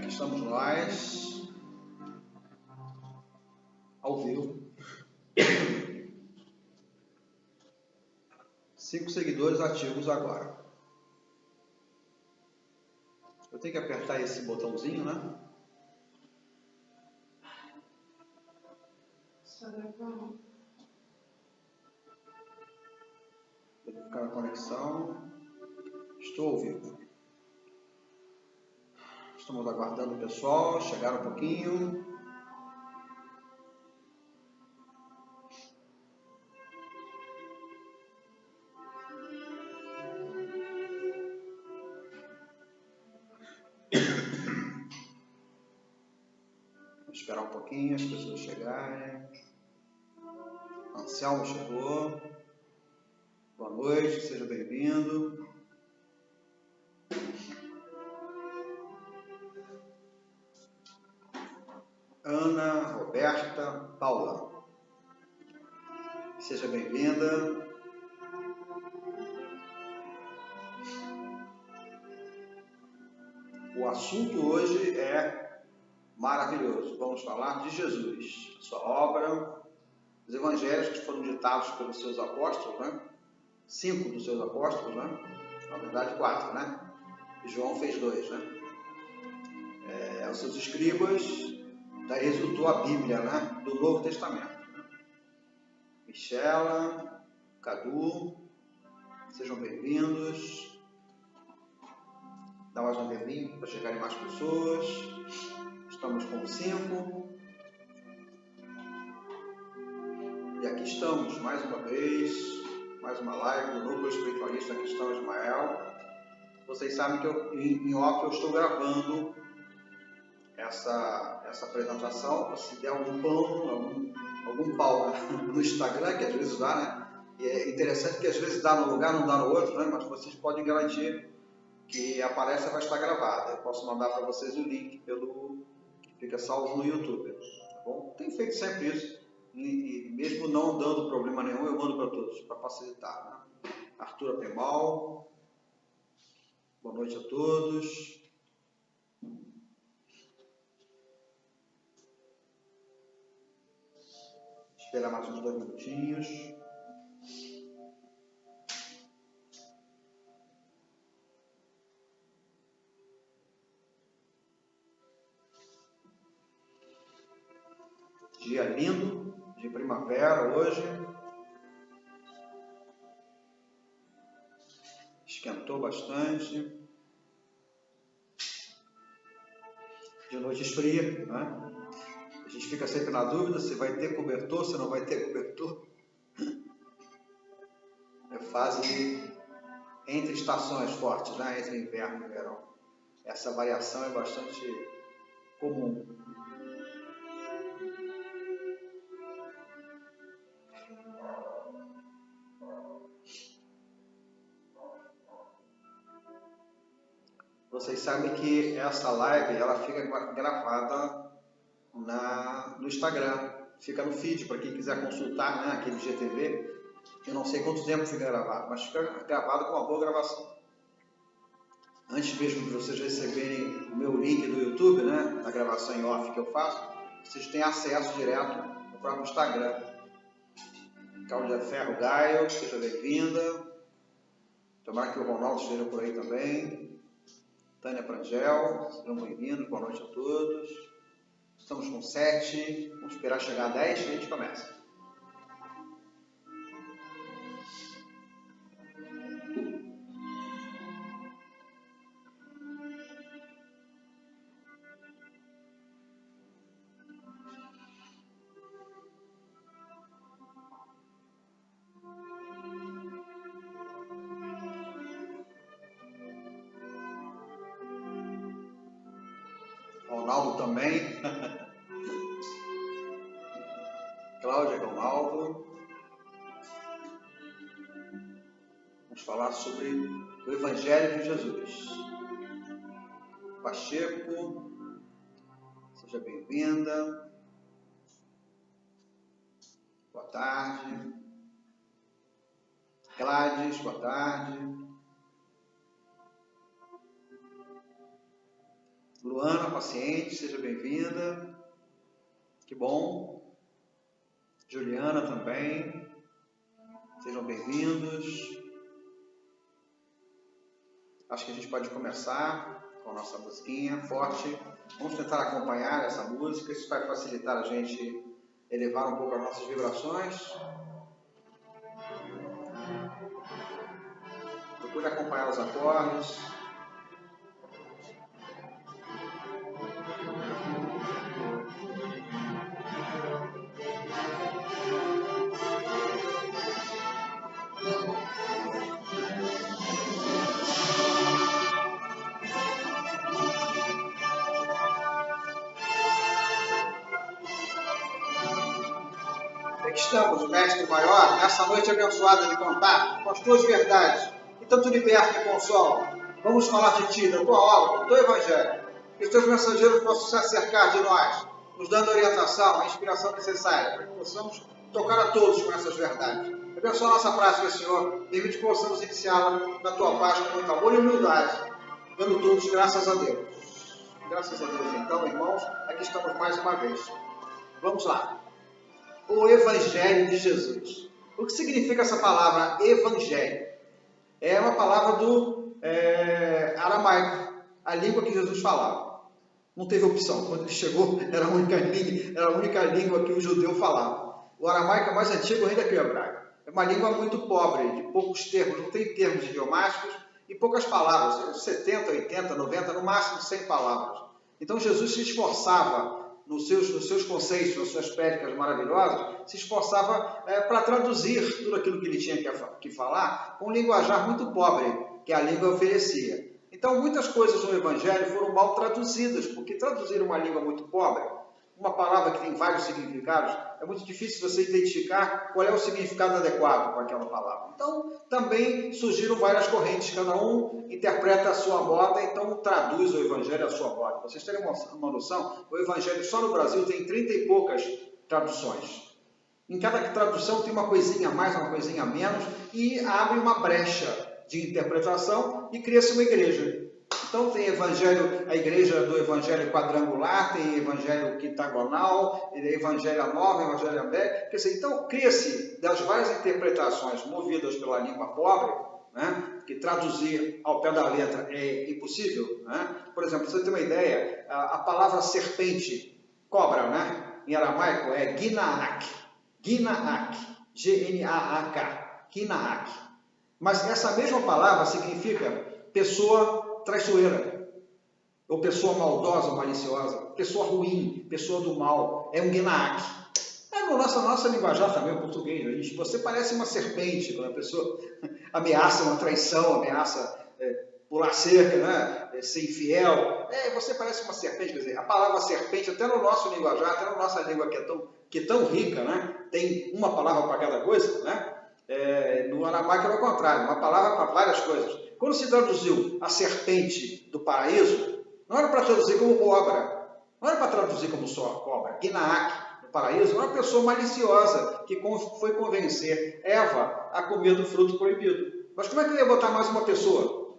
Aqui estamos nós, ao vivo. 5 seguidores ativos agora. Eu tenho que apertar esse botãozinho, né? Verificar a conexão. Estou ao vivo. Estamos aguardando o pessoal chegar um pouquinho. Vamos esperar um pouquinho as pessoas chegarem. Anselmo chegou. Boa noite, seja bem-vindo. Ana, Roberta, Paula. Seja bem-vinda. O assunto hoje é maravilhoso. Vamos falar de Jesus, sua obra, os evangelhos que foram ditados pelos seus apóstolos, né? 5 dos seus apóstolos, né? Na verdade 4, né? E João fez 2, né? Os seus escribas, daí resultou a Bíblia, né? Do Novo Testamento. Michela, Cadu, sejam bem-vindos. Dá mais um dedinho para chegarem mais pessoas. Estamos com 5. E aqui estamos, mais uma vez, mais uma live do Núcleo Espiritualista Cristão Ismael. Vocês sabem que em off eu estou gravando essa apresentação. Se der algum pau no Instagram, que às vezes dá, né? E é interessante que às vezes dá num lugar, não dá no outro, né? Mas vocês podem garantir que a palestra vai estar gravada. Eu posso mandar para vocês o link que fica salvo no YouTube. Tá bom? Tenho feito sempre isso. E mesmo não dando problema nenhum, eu mando para todos, para facilitar. Né? Arthur Apemal, boa noite a todos. Esperar mais uns 2 minutinhos. Dia lindo, de primavera hoje. Esquentou bastante. De noite esfria, né? A gente fica sempre na dúvida se vai ter cobertor, se não vai ter cobertor. É fase entre estações fortes, né? Entre inverno e verão. Essa variação é bastante comum. Vocês sabem que essa live ela fica gravada no Instagram, fica no feed para quem quiser consultar, né, aquele GTV. Eu não sei quanto tempo fica gravado, mas fica gravado com uma boa gravação. Antes mesmo de vocês receberem o meu link do YouTube, né, da gravação em off que eu faço, vocês têm acesso direto no próprio Instagram. Cláudia Ferro Gaio, seja bem-vinda. Tomara que o Ronaldo esteja por aí também. Tânia Prangel, sejam bem-vindos, boa noite a todos. Estamos com 7, vamos esperar chegar a 10 e a gente começa. Ronaldo também. Cláudia Ronaldo. Vamos falar sobre o Evangelho de Jesus. Pacheco, seja bem-vinda. Boa tarde. Gladys, boa tarde. Luana, paciente, seja bem-vinda. Que bom. Juliana também. Sejam bem-vindos. Acho que a gente pode começar com a nossa musiquinha forte. Vamos tentar acompanhar essa música. Isso vai facilitar a gente elevar um pouco as nossas vibrações. Procure acompanhar os acordes. Aqui estamos, Mestre Maior, nessa noite abençoada de contato com as tuas verdades, que tanto liberta e consola. Vamos falar de ti, da tua obra, do teu evangelho. Que os teus mensageiros possam se acercar de nós, nos dando a orientação, a inspiração necessária, para que possamos tocar a todos com essas verdades. Abençoa a nossa prática, Senhor, permite que possamos iniciá-la na tua paz com muito amor e humildade, dando todos graças a Deus. Graças a Deus, então, irmãos, aqui estamos mais uma vez. Vamos lá. O Evangelho de Jesus. O que significa essa palavra Evangelho? É uma palavra do aramaico, a língua que Jesus falava. Não teve opção. Quando ele chegou, era a única língua que o judeu falava. O aramaico é mais antigo ainda que o hebraico. É uma língua muito pobre, de poucos termos, não tem termos idiomáticos e poucas palavras, 70, 80, 90, no máximo 100 palavras. Então Jesus se esforçava nos seus conceitos, nas suas prédicas maravilhosas, se esforçava para traduzir tudo aquilo que ele tinha que falar com um linguajar muito pobre que a língua oferecia. Então, muitas coisas no Evangelho foram mal traduzidas, porque traduzir uma língua muito pobre, uma palavra que tem vários significados, é muito difícil você identificar qual é o significado adequado com aquela palavra. Então, também surgiram várias correntes, cada um interpreta a sua moda, então traduz o Evangelho à sua moda. Vocês terem uma noção, o Evangelho só no Brasil tem 30 e poucas traduções. Em cada tradução tem uma coisinha a mais, uma coisinha a menos, e abre uma brecha de interpretação e cria-se uma igreja. Então tem evangelho, a igreja do evangelho quadrangular, tem evangelho quintagonal, evangelho anónimo, evangelho ambé. Quer dizer, então cria-se das várias interpretações movidas pela língua pobre, né, que traduzir ao pé da letra é impossível. Né? Por exemplo, para você ter uma ideia, a palavra serpente, cobra, né, em aramaico é ginaak, G-N-A-A-K, ginaak. Mas essa mesma palavra significa pessoa traiçoeira, ou pessoa maldosa, maliciosa, pessoa ruim, pessoa do mal, é um gnaak. No nossa linguajar também, o português, você parece uma serpente, quando a pessoa ameaça uma traição, ameaça pular cerca, né? Ser infiel, você parece uma serpente, quer dizer, a palavra serpente, até no nosso linguajar, até na nossa língua que é tão rica, né? Tem uma palavra para cada coisa, né? No aramaico era o contrário, uma palavra para várias coisas. Quando se traduziu a serpente do paraíso, não era para traduzir como cobra, não era para traduzir como só cobra. Ginaak, no paraíso, era uma pessoa maliciosa que foi convencer Eva a comer do fruto proibido. Mas como é que eu ia botar mais uma pessoa?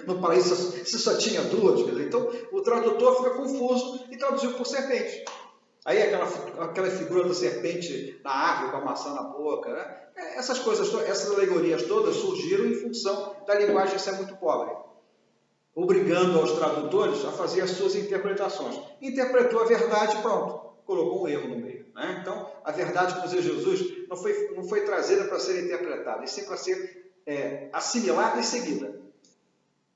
No paraíso, se só tinha duas, quer dizer, então o tradutor fica confuso e traduziu por serpente. Aí aquela figura da serpente na árvore com a maçã na boca, né? Essas coisas, essas alegorias todas surgiram em função da linguagem ser muito pobre, obrigando aos tradutores a fazer as suas interpretações. Interpretou a verdade e pronto, colocou um erro no meio. Né? Então, a verdade, como dizia Jesus, não foi trazida para ser interpretada, e sim para ser assimilada e seguida.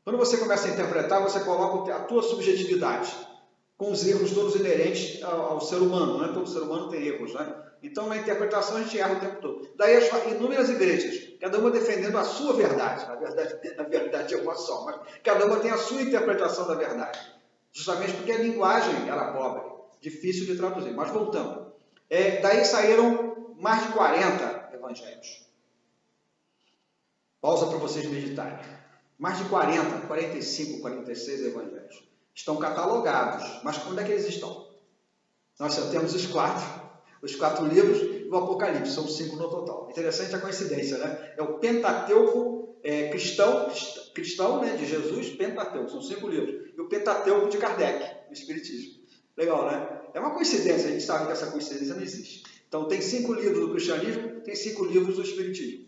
Quando você começa a interpretar, você coloca a tua subjetividade, com os erros todos inerentes ao ser humano, né? Todo ser humano tem erros, né? Então, na interpretação, a gente erra o tempo todo. Daí, as inúmeras igrejas, cada uma defendendo a sua verdade. A verdade é uma só, mas cada uma tem a sua interpretação da verdade. Justamente porque a linguagem era pobre, difícil de traduzir. Mas voltando. Daí saíram mais de 40 evangelhos. Pausa para vocês meditarem. Mais de 40, 45, 46 evangelhos. Estão catalogados, mas onde é que eles estão? Nós só temos os quatro livros e o Apocalipse, são 5 no total. Interessante a coincidência, né? É o Pentateuco cristão, né, de Jesus, Pentateuco, são 5 livros. E o Pentateuco de Kardec, no Espiritismo. Legal, né? É uma coincidência, a gente sabe que essa coincidência não existe. Então tem 5 livros do cristianismo, tem 5 livros do Espiritismo.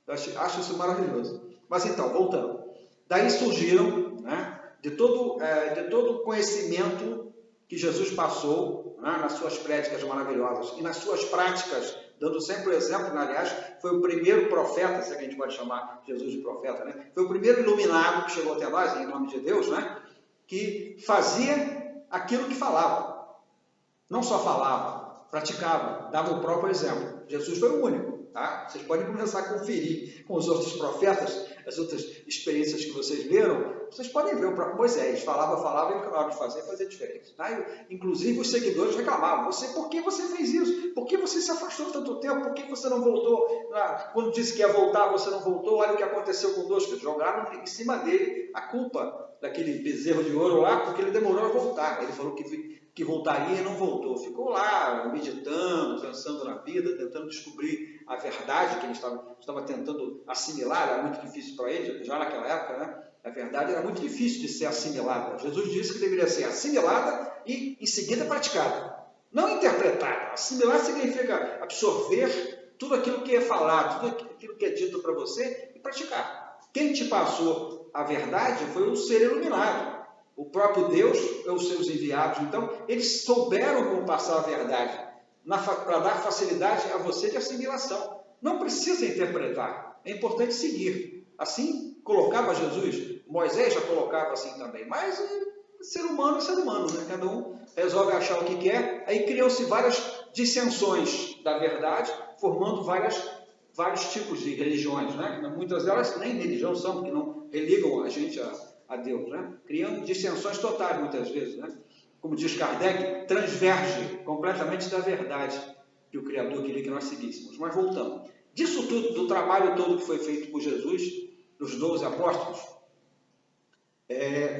Eu acho isso maravilhoso. Mas então, voltando. Daí surgiram, né, de todo conhecimento que Jesus passou, né, nas suas prédicas maravilhosas e nas suas práticas, dando sempre o exemplo, né, aliás, foi o primeiro profeta, se a gente pode chamar Jesus de profeta, né, foi o primeiro iluminado que chegou até nós, em nome de Deus, né, que fazia aquilo que falava. Não só falava, praticava, dava o próprio exemplo. Jesus foi o único. Tá? Vocês podem começar a conferir com os outros profetas, as outras experiências que vocês leram, vocês podem ver o próprio Moisés, falava e na hora de fazer, fazia diferença. Tá? Inclusive os seguidores reclamavam, por que você fez isso? Por que você se afastou tanto tempo? Por que você não voltou? Quando disse que ia voltar, você não voltou? Olha o que aconteceu com Deus, que jogaram em cima dele a culpa daquele bezerro de ouro lá, porque ele demorou a voltar. Ele falou que voltaria e não voltou. Ficou lá meditando, pensando na vida, tentando descobrir a verdade que ele estava tentando assimilar. Era muito difícil para ele, já naquela época, né? A verdade era muito difícil de ser assimilada. Jesus disse que deveria ser assimilada e em seguida praticada. Não interpretada. Assimilar significa absorver tudo aquilo que é falado, tudo aquilo que é dito para você e praticar. Quem te passou a verdade foi o ser iluminado. O próprio Deus é os seus enviados. Então, eles souberam como passar a verdade, para dar facilidade a você de assimilação. Não precisa interpretar, é importante seguir. Assim colocava Jesus, Moisés já colocava assim também, mas ser humano é ser humano, né? Cada um resolve achar o que quer, aí criam-se várias dissensões da verdade, formando vários tipos de religiões, né? Muitas delas nem religião são, porque não religam a gente a Deus, né? Criando dissensões totais muitas vezes, né? Como diz Kardec, transverge completamente da verdade que o Criador queria que nós seguíssemos. Mas voltando, disso tudo, do trabalho todo que foi feito por Jesus, dos 12 apóstolos,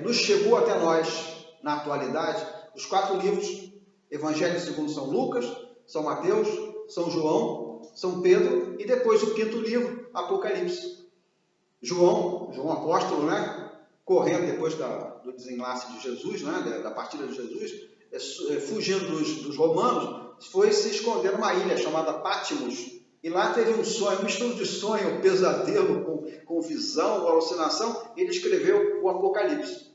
nos chegou até nós, na atualidade, os 4 livros, Evangelho segundo São Lucas, São Mateus, São João, São Pedro e depois o 5º livro, Apocalipse. João apóstolo, né? Correndo depois do desenlace de Jesus, né? Da partida de Jesus, fugindo dos romanos, foi se esconder numa ilha chamada Patmos. E lá teve um sonho, um mistura de sonho, pesadelo, com visão, alucinação, e ele escreveu o Apocalipse.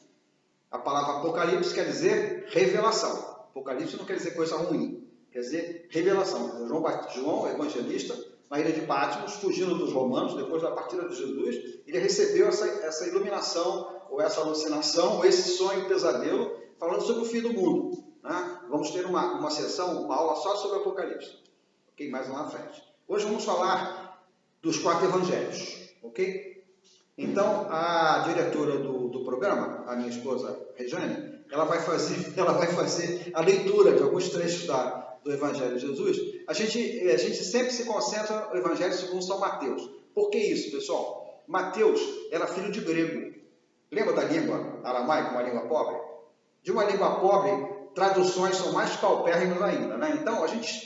A palavra Apocalipse quer dizer revelação. Apocalipse não quer dizer coisa ruim, quer dizer revelação. João, evangelista, na ilha de Patmos, fugindo dos romanos, depois da partida de Jesus, ele recebeu essa iluminação, ou essa alucinação, ou esse sonho, pesadelo, falando sobre o fim do mundo. Né? Vamos ter uma sessão, uma aula só sobre o Apocalipse, ok? Mais lá na frente. Hoje vamos falar dos 4 evangelhos, ok? Então, a diretora do programa, a minha esposa Regiane, ela vai fazer a leitura de alguns trechos do Evangelho de Jesus. A gente sempre se concentra no Evangelho segundo São Mateus. Por que isso, pessoal? Mateus era filho de grego. Lembra da língua aramaica, uma língua pobre? De uma língua pobre, traduções são mais paupérrimas ainda, né? Então, a gente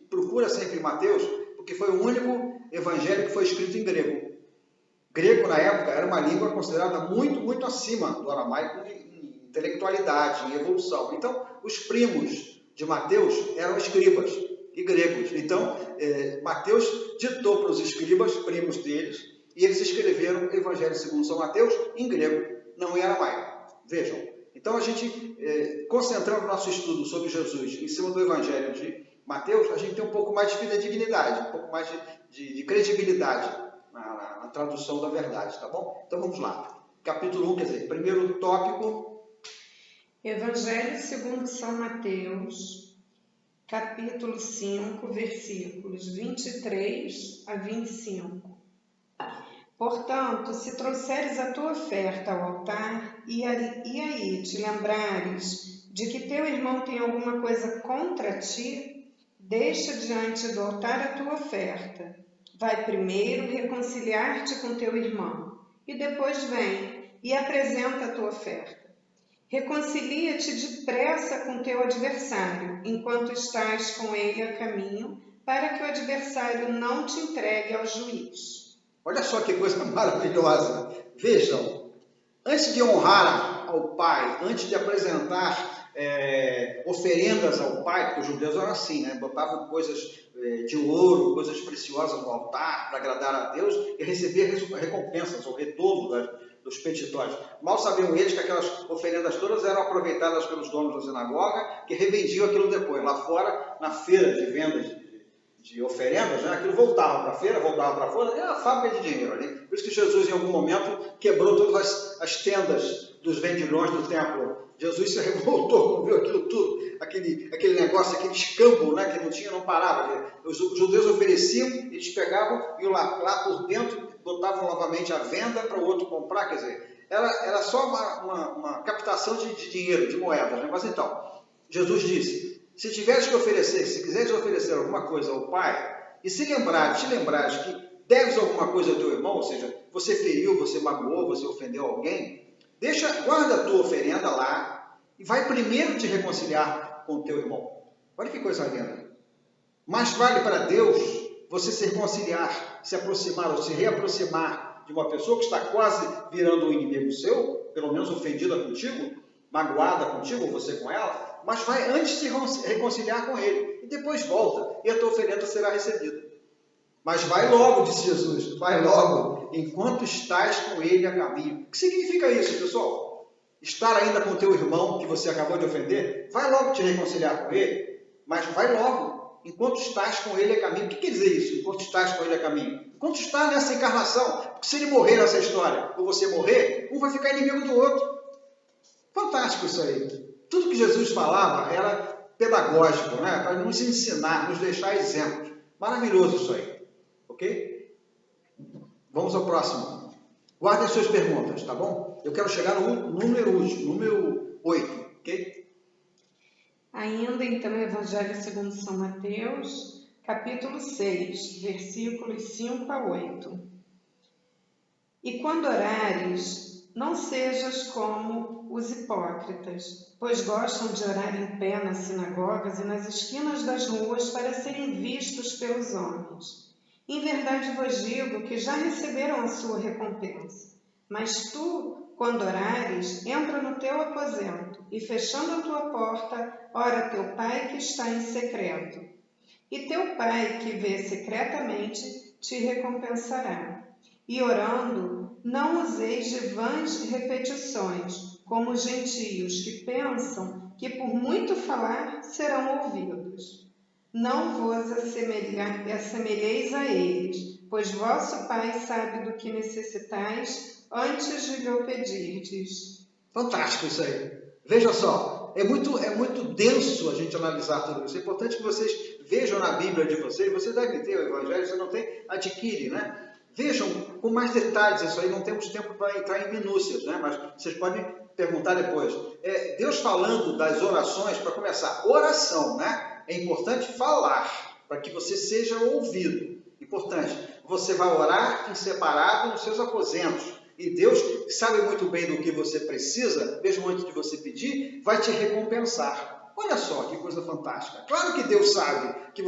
procura sempre Mateus, porque foi o único evangelho que foi escrito em grego. Grego, na época, era uma língua considerada muito, muito acima do aramaico em intelectualidade, em evolução. Então, os primos de Mateus eram escribas e gregos. Então, Mateus ditou para os escribas, primos deles, e eles escreveram o Evangelho segundo São Mateus em grego, não em aramaico. Vejam. Então, a gente, concentrando o nosso estudo sobre Jesus em cima do Evangelho de Mateus, a gente tem um pouco mais de fidedignidade, um pouco mais de credibilidade na tradução da verdade, tá bom? Então, vamos lá. Capítulo 1, quer dizer, primeiro tópico. Evangelho segundo São Mateus, capítulo 5, versículos 23 a 25. Portanto, se trouxeres a tua oferta ao altar e aí te lembrares de que teu irmão tem alguma coisa contra ti, deixa diante do altar a tua oferta. Vai primeiro reconciliar-te com teu irmão e depois vem e apresenta a tua oferta. Reconcilia-te depressa com teu adversário, enquanto estás com ele a caminho, para que o adversário não te entregue ao juiz. Olha só que coisa maravilhosa. Vejam, antes de honrar ao Pai, antes de apresentar oferendas ao Pai, porque os judeus eram assim, né? Botavam coisas de ouro, coisas preciosas no altar para agradar a Deus e receber recompensas ou retorno dos petitórios. Mal sabiam eles que aquelas oferendas todas eram aproveitadas pelos donos da sinagoga, que revendiam aquilo depois. Lá fora, na feira de vendas de oferendas, né? Aquilo voltava para a feira, voltava para fora, era uma fábrica de dinheiro ali. Por isso que Jesus, em algum momento, quebrou todas as tendas dos vendilhões do templo. Jesus se revoltou quando viu aquilo tudo, aquele negócio, aquele escambo, né, que não tinha, não parava. Os judeus ofereciam, eles pegavam, iam lá por dentro, botavam novamente à venda para o outro comprar, quer dizer, era só uma captação de dinheiro, de moedas, né? Mas então, Jesus disse, se tiveres que oferecer, se quiseres oferecer alguma coisa ao Pai, e te lembrares que deves alguma coisa ao teu irmão, ou seja, você feriu, você magoou, você ofendeu alguém, guarda a tua oferenda lá e vai primeiro te reconciliar com o teu irmão. Olha que coisa linda. Mais vale para Deus você se reconciliar, se aproximar ou se reaproximar de uma pessoa que está quase virando um inimigo seu, pelo menos ofendida contigo, magoada contigo, ou você com ela, mas vai antes se reconciliar com ele e depois volta e a tua oferenda será recebida. Mas vai logo, disse Jesus, vai logo, enquanto estás com ele a caminho. O que significa isso, pessoal? Estar ainda com o teu irmão que você acabou de ofender? Vai logo te reconciliar com ele, mas vai logo, enquanto estás com ele a caminho. O que quer dizer isso, enquanto estás com ele a caminho? Enquanto está nessa encarnação, porque se ele morrer nessa história, ou você morrer, um vai ficar inimigo do outro. Fantástico isso aí. Tudo que Jesus falava era pedagógico, né? Para nos ensinar, nos deixar exemplos. Maravilhoso isso aí. Ok? Vamos ao próximo. Guardem suas perguntas, tá bom? Eu quero chegar no número 8, ok? Ainda então, o Evangelho segundo São Mateus, capítulo 6, versículos 5 a 8. E quando orares, não sejas como os hipócritas, pois gostam de orar em pé nas sinagogas e nas esquinas das ruas para serem vistos pelos homens. Em verdade vos digo que já receberam a sua recompensa. Mas tu, quando orares, entra no teu aposento e, fechando a tua porta, ora teu Pai que está em secreto. E teu Pai que vê secretamente te recompensará. E orando, não useis de vãs repetições, como os gentios que pensam que por muito falar serão ouvidos. Não vos assemelheis a eles, pois vosso Pai sabe do que necessitais antes de lhe pedirdes. Fantástico isso aí. Veja só, é muito denso a gente analisar tudo isso. É importante que vocês vejam na Bíblia de vocês. Vocês devem ter o Evangelho, se não tem, adquire, né? Vejam com mais detalhes isso aí. Não temos tempo para entrar em minúcias, né? Mas vocês podem perguntar depois. Deus falando das orações, para começar, oração, né? É importante falar, para que você seja ouvido. Importante, você vai orar em separado nos seus aposentos. E Deus, que sabe muito bem do que você precisa, mesmo antes de você pedir, vai te recompensar. Olha só que coisa fantástica. Claro que Deus sabe que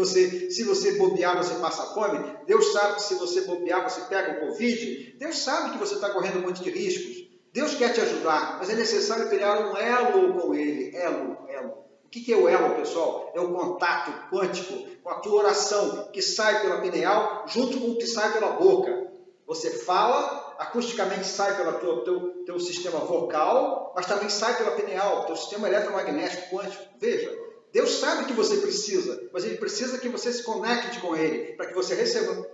se você bobear, você passa fome. Deus sabe que se você bobear, você pega o Covid. Deus sabe que você está correndo um monte de riscos. Deus quer te ajudar, mas é necessário criar um elo com Ele. Elo. O que é o elo, pessoal? É o contato quântico com a tua oração que sai pela pineal junto com o que sai pela boca. Você fala, acusticamente sai pelo teu sistema vocal, mas também sai pela pineal, teu sistema eletromagnético quântico. Veja, Deus sabe que você precisa, mas Ele precisa que você se conecte com Ele, para que você receba.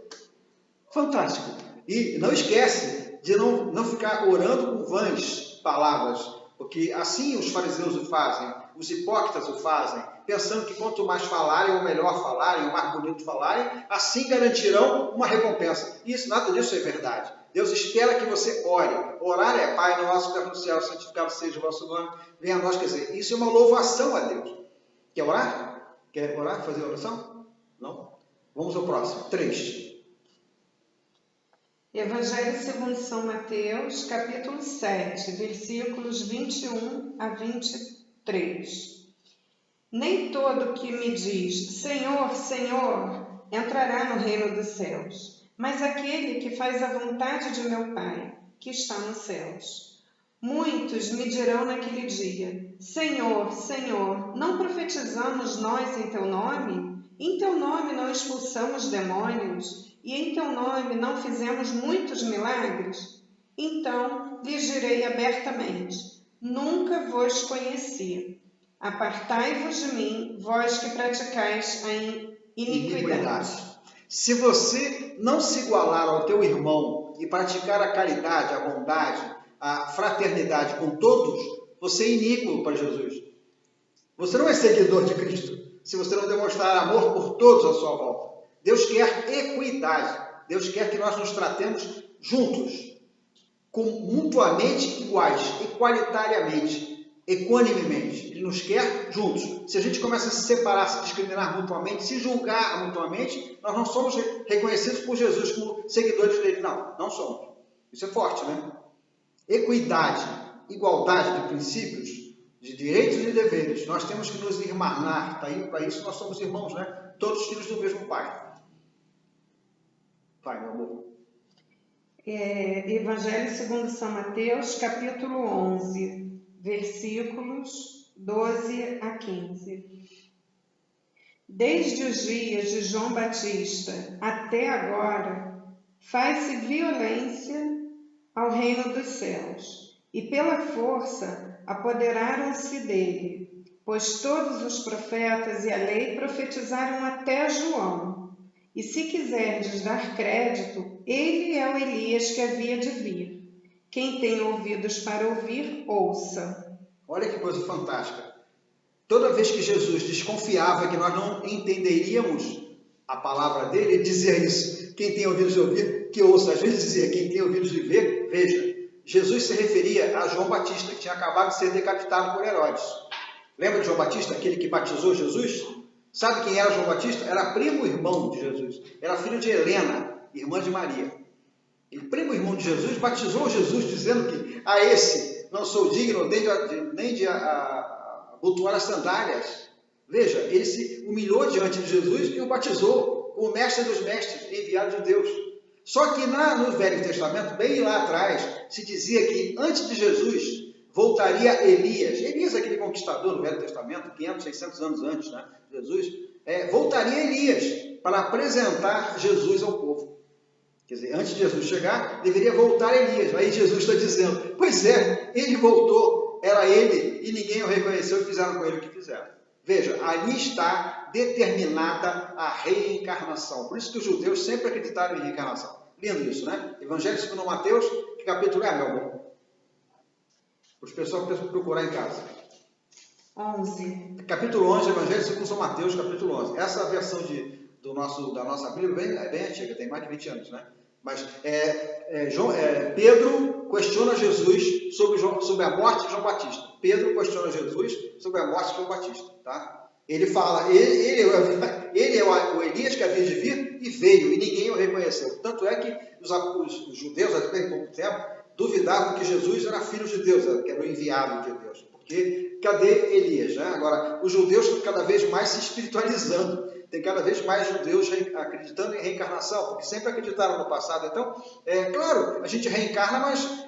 Fantástico. E não esquece de não ficar orando com vãs palavras, porque assim os fariseus o fazem. Os hipócritas o fazem, pensando que quanto mais falarem, ou melhor falarem, ou mais bonito falarem, assim garantirão uma recompensa. E nada disso é verdade. Deus espera que você ore. Orar é Pai nosso que estás no céu, santificado seja o vosso nome, venha a nós. Quer dizer, isso é uma louvação a Deus. Quer orar? Quer orar? Fazer oração? Não? Vamos ao próximo. 3. Evangelho segundo São Mateus, capítulo 7, versículos 21 a 23. Nem todo que me diz, Senhor, Senhor, entrará no reino dos céus, mas aquele que faz a vontade de meu Pai, que está nos céus. Muitos me dirão naquele dia: Senhor, Senhor, não profetizamos nós em teu nome? Em teu nome não expulsamos demônios? E em teu nome não fizemos muitos milagres? Então lhes direi abertamente: nunca vos conheci. Apartai-vos de mim, vós que praticais a iniquidade. Se você não se igualar ao teu irmão e praticar a caridade, a bondade, a fraternidade com todos, você é iníquo para Jesus. Você não é seguidor de Cristo se você não demonstrar amor por todos à sua volta. Deus quer equidade. Deus quer que nós nos tratemos juntos, mutuamente iguais, equalitariamente, equanimemente. Ele nos quer juntos. Se a gente começa a se separar, se discriminar mutuamente, se julgar mutuamente, nós não somos reconhecidos por Jesus como seguidores dele. Não somos. Isso é forte, né? Equidade, igualdade de princípios, de direitos e deveres. Nós temos que nos irmanar. Tá aí, para isso nós somos irmãos, né? Todos filhos do mesmo Pai. Pai, meu amor. Evangelho segundo São Mateus, capítulo 11, versículos 12 a 15. Desde os dias de João Batista até agora, faz-se violência ao reino dos céus, e pela força apoderaram-se dele, pois todos os profetas e a lei profetizaram até João. E se quiserdes dar crédito, ele é o Elias que havia de vir. Quem tem ouvidos para ouvir, ouça. Olha que coisa fantástica. Toda vez que Jesus desconfiava que nós não entenderíamos a palavra dele, ele dizia isso. Quem tem ouvidos de ouvir, que ouça. Às vezes dizia, quem tem ouvidos de ver, veja. Jesus se referia a João Batista, que tinha acabado de ser decapitado por Herodes. Lembra de João Batista, aquele que batizou Jesus? Sabe quem era João Batista? Era primo irmão de Jesus. Era filho de Helena, irmã de Maria. E primo irmão de Jesus batizou Jesus, dizendo que a esse não sou digno nem de abotoar as sandálias. Veja, ele se humilhou diante de Jesus e o batizou como mestre dos mestres, enviado de Deus. Só que no Velho Testamento, bem lá atrás, se dizia que antes de Jesus voltaria Elias. Elias é aquele conquistador do Velho Testamento, 500, 600 anos antes, né? Jesus. Voltaria Elias para apresentar Jesus ao povo. Quer dizer, antes de Jesus chegar, deveria voltar Elias. Aí Jesus está dizendo, pois é, ele voltou, era ele, e ninguém o reconheceu e fizeram com ele o que fizeram. Veja, ali está determinada a reencarnação. Por isso que os judeus sempre acreditaram em reencarnação. Lindo isso, né? Evangelho segundo Mateus, que capítulo é, meu amor? Para os pessoal que procurar em casa. 11. Capítulo 11, Evangelho segundo São Mateus, capítulo 11. Essa versão da nossa Bíblia é bem antiga, tem mais de 20 anos, né? Mas Pedro questiona Jesus sobre a morte de João Batista. Pedro questiona Jesus sobre a morte de João Batista, tá? Ele fala, ele é o Elias que havia de vir e veio, e ninguém o reconheceu. Tanto é que os judeus, até pouco tempo, duvidavam que Jesus era filho de Deus, que era o enviado de Deus. Porque cadê Elias, né? Agora, os judeus estão cada vez mais se espiritualizando. Tem cada vez mais judeus acreditando em reencarnação, porque sempre acreditaram no passado. Então, claro, a gente reencarna, mas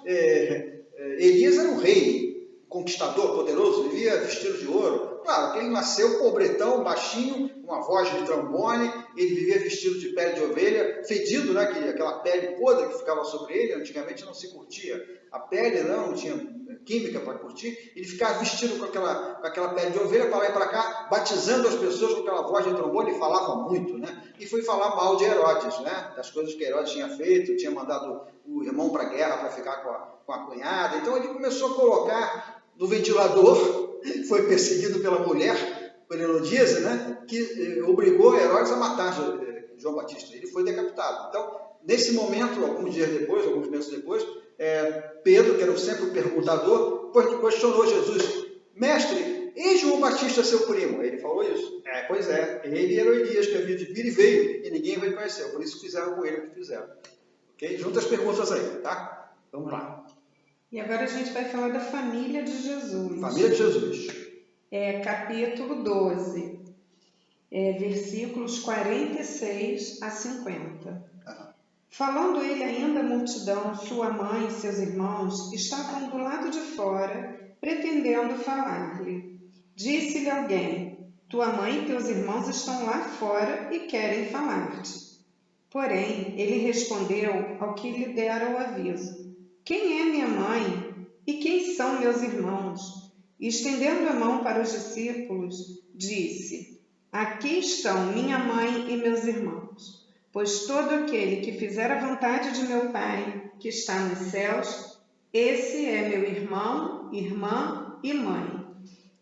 Elias era um rei, conquistador, poderoso, vivia vestido de ouro. Claro, que ele nasceu pobretão, baixinho, com uma voz de trombone, ele vivia vestido de pele de ovelha, fedido, né? Aquela pele podre que ficava sobre ele, antigamente não se curtia. A pele não tinha química para curtir, ele ficava vestido com aquela pele de ovelha para lá e para cá, batizando as pessoas com aquela voz de trombone, ele falava muito, né? E foi falar mal de Herodes, né? Das coisas que Herodes tinha feito, tinha mandado o irmão para a guerra para ficar com a cunhada. Então ele começou a colocar no ventilador, foi perseguido pela mulher, por Herodíase, né? Que obrigou Herodes a matar João Batista. Ele foi decapitado. Então, nesse momento, alguns dias depois, alguns meses depois, Pedro, que era sempre o perguntador, questionou Jesus: mestre, e João Batista seu primo? Ele falou isso. Pois é, ele era o Elias que havia de vir e veio, e ninguém o reconheceu, por isso fizeram com ele o que fizeram. Ok? Junta as perguntas aí, tá? Vamos lá. E agora a gente vai falar da família de Jesus. Família de Jesus. Capítulo 12, versículos 46 a 50. Falando ele ainda à multidão, sua mãe e seus irmãos estavam do lado de fora, pretendendo falar-lhe. Disse-lhe alguém: tua mãe e teus irmãos estão lá fora e querem falar-te. Porém, ele respondeu ao que lhe dera o aviso: quem é minha mãe e quem são meus irmãos? E, estendendo a mão para os discípulos, disse: aqui estão minha mãe e meus irmãos. Pois todo aquele que fizer a vontade de meu Pai, que está nos céus, esse é meu irmão, irmã e mãe.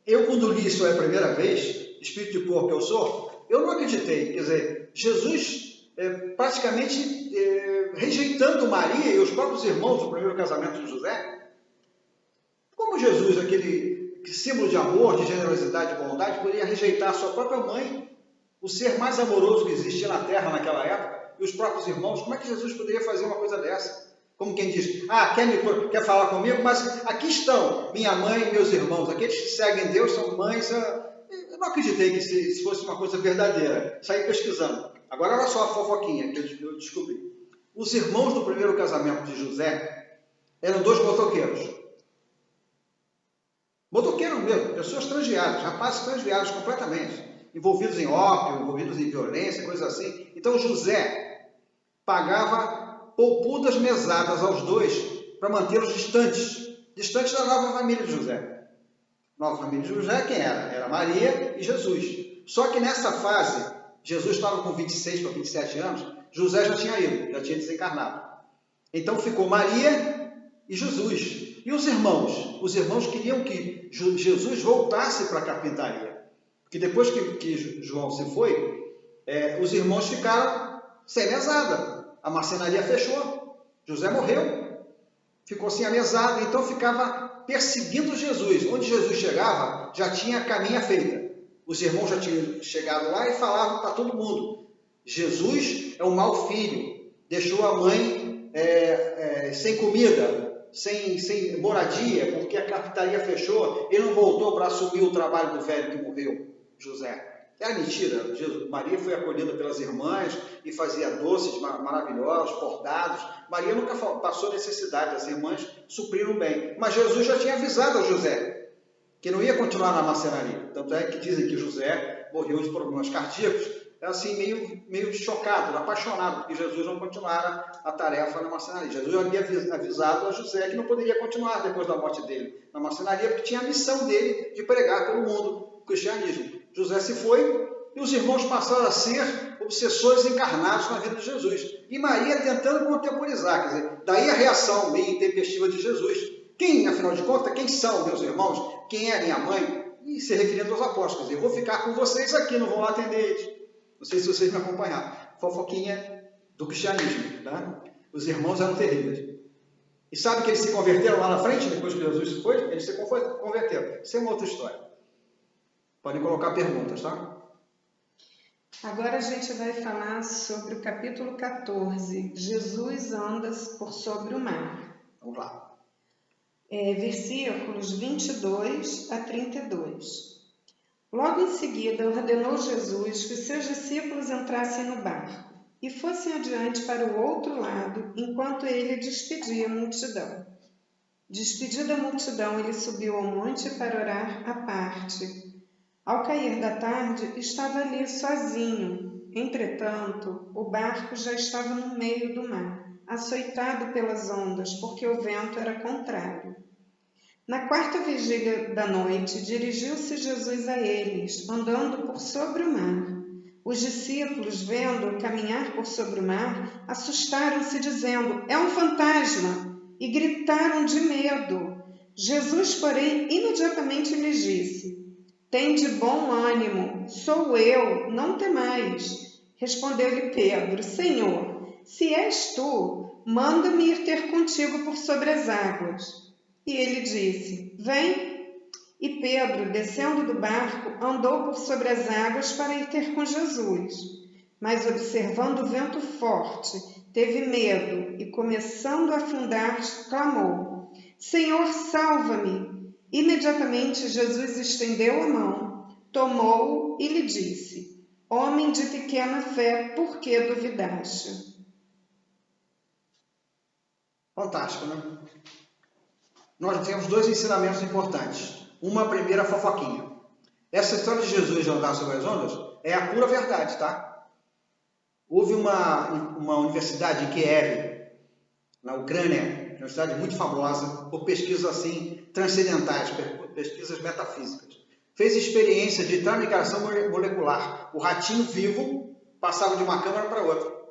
Eu, quando li isso a primeira vez, espírito de porco que eu sou, eu não acreditei. Quer dizer, Jesus praticamente rejeitando Maria e os próprios irmãos do primeiro casamento de José. Como Jesus, aquele símbolo de amor, de generosidade e bondade, poderia rejeitar a sua própria mãe, o ser mais amoroso que existia na terra naquela época, e os próprios irmãos? Como é que Jesus poderia fazer uma coisa dessa? Como quem diz, quer falar comigo, mas aqui estão minha mãe e meus irmãos, aqueles que seguem Deus são mães. Eu não acreditei que isso fosse uma coisa verdadeira, saí pesquisando. Agora olha só a fofoquinha que eu descobri. Os irmãos do primeiro casamento de José eram 2 motoqueiros. Motoqueiros mesmo, pessoas transviadas, rapazes transviados completamente, envolvidos em ópio, envolvidos em violência, coisas assim. Então José pagava poupudas mesadas aos 2 para mantê-los distantes da nova família de José. Nova família de José, quem era? Era Maria e Jesus. Só que nessa fase, Jesus estava com 26 para 27 anos, José já tinha ido, já tinha desencarnado. Então ficou Maria e Jesus. E os irmãos? Os irmãos queriam que Jesus voltasse para a carpintaria. Porque depois que João se foi, os irmãos ficaram sem mesada. A marcenaria fechou. José morreu. Ficou sem a mesada. Então ficava perseguindo Jesus. Onde Jesus chegava, já tinha a caminha feita. Os irmãos já tinham chegado lá e falavam para todo mundo: Jesus é um mau filho. Deixou a mãe sem comida, sem moradia, porque a carpintaria fechou. Ele não voltou para assumir o trabalho do velho que morreu, José. É mentira. Maria foi acolhida pelas irmãs e fazia doces maravilhosos, bordados. Maria nunca passou necessidade, as irmãs supriram bem. Mas Jesus já tinha avisado a José que não ia continuar na marcenaria. Tanto é que dizem que José morreu de problemas cardíacos, assim, meio chocado, apaixonado, porque Jesus não continuara a tarefa na marcenaria. Jesus havia avisado a José que não poderia continuar depois da morte dele na marcenaria, porque tinha a missão dele de pregar pelo mundo o cristianismo. José se foi e os irmãos passaram a ser obsessores encarnados na vida de Jesus. E Maria tentando contemporizar, quer dizer, daí a reação meio intempestiva de Jesus. Quem, afinal de contas, quem são meus irmãos? Quem é minha mãe? E se referindo aos apóstolos, quer dizer, eu vou ficar com vocês aqui, não vou lá atender eles. Não sei se vocês me acompanharam. Fofoquinha do cristianismo, tá? Os irmãos eram terríveis. E sabe que eles se converteram lá na frente, depois que Jesus se foi? Eles se converteram. Isso é uma outra história. Podem colocar perguntas, tá? Agora a gente vai falar sobre o capítulo 14. Jesus anda por sobre o mar. Vamos lá. Versículos 22 a 32. Logo em seguida, ordenou Jesus que seus discípulos entrassem no barco e fossem adiante para o outro lado, enquanto ele despedia a multidão. Despedida a multidão, ele subiu ao monte para orar à parte. Ao cair da tarde, estava ali sozinho. Entretanto, o barco já estava no meio do mar, açoitado pelas ondas, porque o vento era contrário. Na 4ª vigília da noite, dirigiu-se Jesus a eles, andando por sobre o mar. Os discípulos, vendo-o caminhar por sobre o mar, assustaram-se, dizendo: é um fantasma! E gritaram de medo. Jesus, porém, imediatamente lhes disse: tende bom ânimo, sou eu, não temais. Respondeu-lhe Pedro: Senhor, se és tu, manda-me ir ter contigo por sobre as águas. E ele disse: vem. E Pedro, descendo do barco, andou por sobre as águas para ir ter com Jesus. Mas, observando o vento forte, teve medo e, começando a afundar, clamou: Senhor, salva-me! Imediatamente Jesus estendeu a mão, tomou-o e lhe disse: homem de pequena fé, por que duvidaste? Fantástico, né? Nós temos dois ensinamentos importantes. Uma primeira fofoquinha. Essa história de Jesus de andar sobre as ondas é a pura verdade, tá? Houve uma universidade em Kiev, na Ucrânia, uma cidade muito famosa por pesquisas assim transcendentais, pesquisas metafísicas. Fez experiência de transmigração molecular. O ratinho vivo passava de uma câmara para outra.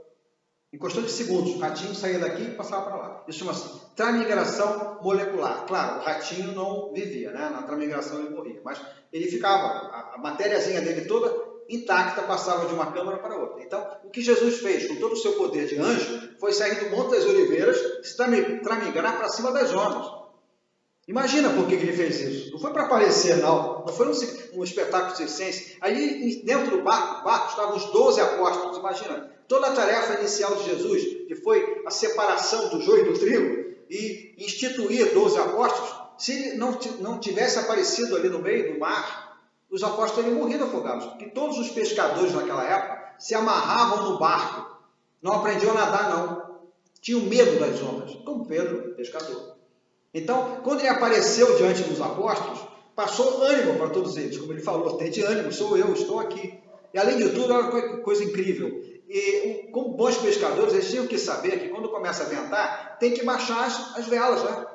Em questão de segundos, o ratinho saía daqui e passava para lá. Isso chama-se transmigração molecular. Claro, o ratinho não vivia, né? Na transmigração ele morria, mas ele ficava, a matériazinha dele toda intacta passava de uma câmara para outra. Então, o que Jesus fez com todo o seu poder de anjo foi sair do Monte das Oliveiras e se transmigrar para cima das ondas. Imagina por que ele fez isso. Não foi para aparecer, não. Não foi um espetáculo circense. Ali dentro do barco estavam os 12 apóstolos. Imagina, toda a tarefa inicial de Jesus, que foi a separação do joio e do trigo, e instituir 12 apóstolos, se ele não tivesse aparecido ali no meio do mar, os apóstolos teriam morrido afogados. Porque todos os pescadores naquela época se amarravam no barco. Não aprendiam a nadar, não. Tinham medo das ondas, como Pedro, pescador. Então, quando ele apareceu diante dos apóstolos, passou ânimo para todos eles. Como ele falou, tende ânimo, sou eu, estou aqui. E além de tudo, era uma coisa incrível. E como bons pescadores, eles tinham que saber que quando começa a ventar, tem que baixar as velas, né?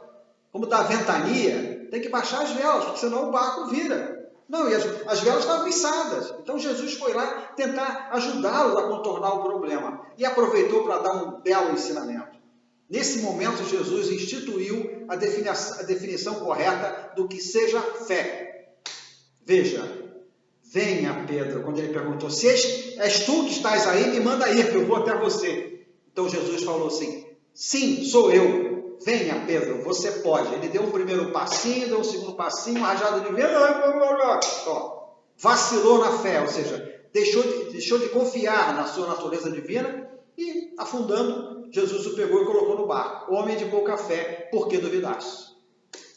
Como está a ventania, tem que baixar as velas, porque senão o barco vira. Não, e as velas estavam içadas. Então Jesus foi lá tentar ajudá-los a contornar o problema. E aproveitou para dar um belo ensinamento. Nesse momento, Jesus instituiu a definição correta do que seja fé. Veja, venha Pedro, quando ele perguntou, se és tu que estás aí, me manda ir, que eu vou até você. Então Jesus falou assim, sim, sou eu, venha Pedro, você pode. Ele deu um primeiro passinho, deu um segundo passinho, uma rajada de vento, vacilou na fé, ou seja, deixou de confiar na sua natureza divina e, afundando, Jesus o pegou e colocou no barco. Homem de pouca fé, por que duvidaste?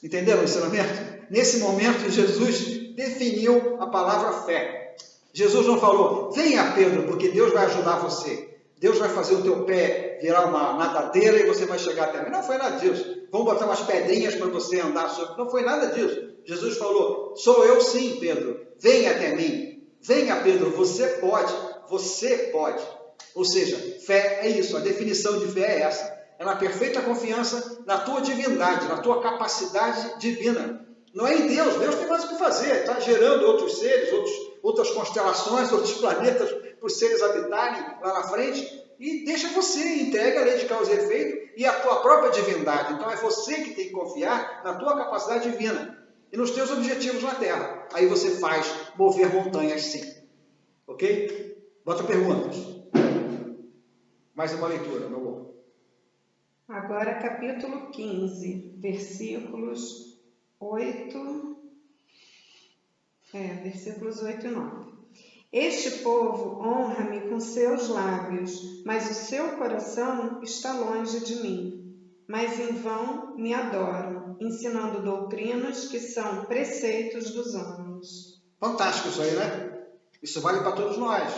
Entenderam o ensinamento? Nesse momento, Jesus definiu a palavra fé. Jesus não falou, venha Pedro, porque Deus vai ajudar você. Deus vai fazer o teu pé virar uma nadadeira e você vai chegar até mim. Não foi nada disso. Vamos botar umas pedrinhas para você andar sobre. Não foi nada disso. Jesus falou, sou eu sim, Pedro. Venha até mim. Venha, Pedro, você pode. Você pode. Ou seja, fé é isso, a definição de fé é essa. É na perfeita confiança na tua divindade, na tua capacidade divina. Não é em Deus, Deus tem mais o que fazer, está gerando outros seres, outras constelações, outros planetas para os seres habitarem lá na frente, e deixa você, entrega a lei de causa e efeito e a tua própria divindade. Então é você que tem que confiar na tua capacidade divina e nos teus objetivos na Terra. Aí você faz mover montanhas sim. Ok? Bota perguntas. Mais uma leitura, meu amor. Agora, capítulo 15, versículos 8 e 9. Este povo honra-me com seus lábios, mas o seu coração está longe de mim. Mas em vão me adoram, ensinando doutrinas que são preceitos dos homens. Fantástico isso aí, né? Isso vale para todos nós.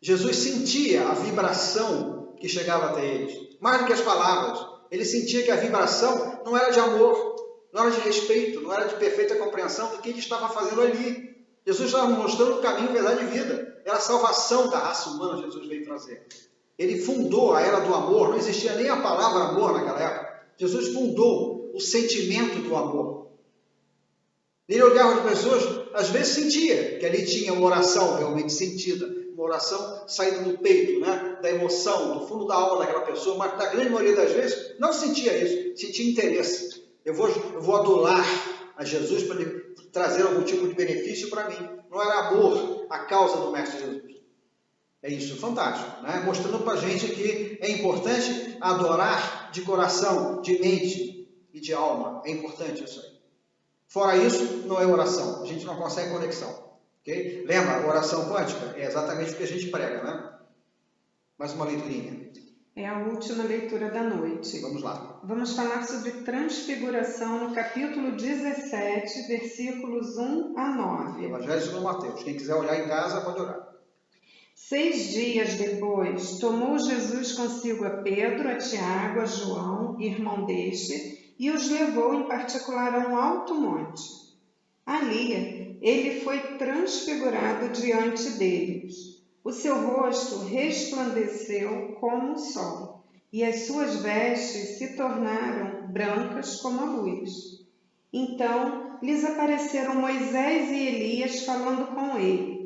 Jesus sentia a vibração que chegava até eles. Mais do que as palavras. Ele sentia que a vibração não era de amor, não era de respeito, não era de perfeita compreensão do que ele estava fazendo ali. Jesus estava mostrando o caminho, verdade e vida. Era a salvação da raça humana que Jesus veio trazer. Ele fundou a era do amor. Não existia nem a palavra amor naquela época. Jesus fundou o sentimento do amor. Ele olhava as pessoas, às vezes sentia que ali tinha uma oração realmente sentida, uma oração saída do peito, né? Da emoção, do fundo da alma daquela pessoa, mas na grande maioria das vezes não sentia isso, sentia interesse. Eu vou adular a Jesus para ele trazer algum tipo de benefício para mim. Não era amor a causa do Mestre Jesus. É isso, fantástico, né? Mostrando para a gente que é importante adorar de coração, de mente e de alma. É importante isso aí. Fora isso, não é oração. A gente não consegue conexão. Okay? Lembra, a oração quântica é exatamente o que a gente prega, né? Mais uma leiturinha. É a última leitura da noite. Vamos lá. Vamos falar sobre transfiguração no capítulo 17, versículos 1 a 9. Evangelho segundo Mateus. Quem quiser olhar em casa, pode orar. 6 dias depois, tomou Jesus consigo a Pedro, a Tiago, a João, irmão deste, e os levou em particular a um alto monte. Ali, ele foi transfigurado diante deles. O seu rosto resplandeceu como o sol, e as suas vestes se tornaram brancas como a luz. Então, lhes apareceram Moisés e Elias falando com ele.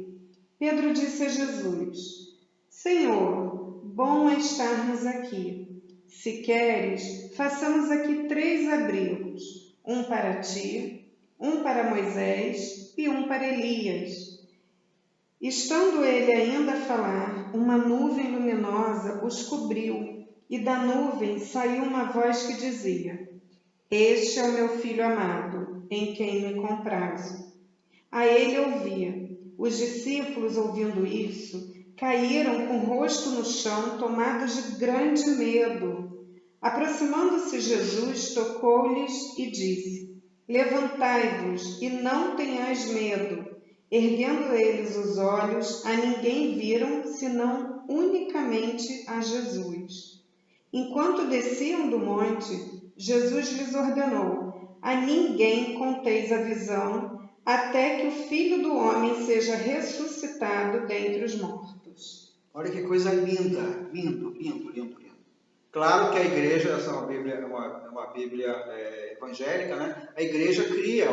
Pedro disse a Jesus: Senhor, bom é estarmos aqui. Se queres, façamos aqui 3 abrigos, um para ti, um para Moisés e um para Elias. Estando ele ainda a falar, uma nuvem luminosa os cobriu, e da nuvem saiu uma voz que dizia: Este é o meu filho amado, em quem me comprazo. A ele ouvia. Os discípulos, ouvindo isso, caíram com o rosto no chão, tomados de grande medo. Aproximando-se Jesus, tocou-lhes e disse: Levantai-vos e não tenhais medo. Erguendo eles os olhos, a ninguém viram, senão unicamente a Jesus. Enquanto desciam do monte, Jesus lhes ordenou: A ninguém conteis a visão, até que o Filho do Homem seja ressuscitado dentre os mortos. Olha que coisa linda, lindo. Claro que a igreja, essa é uma Bíblia evangélica, né? A igreja cria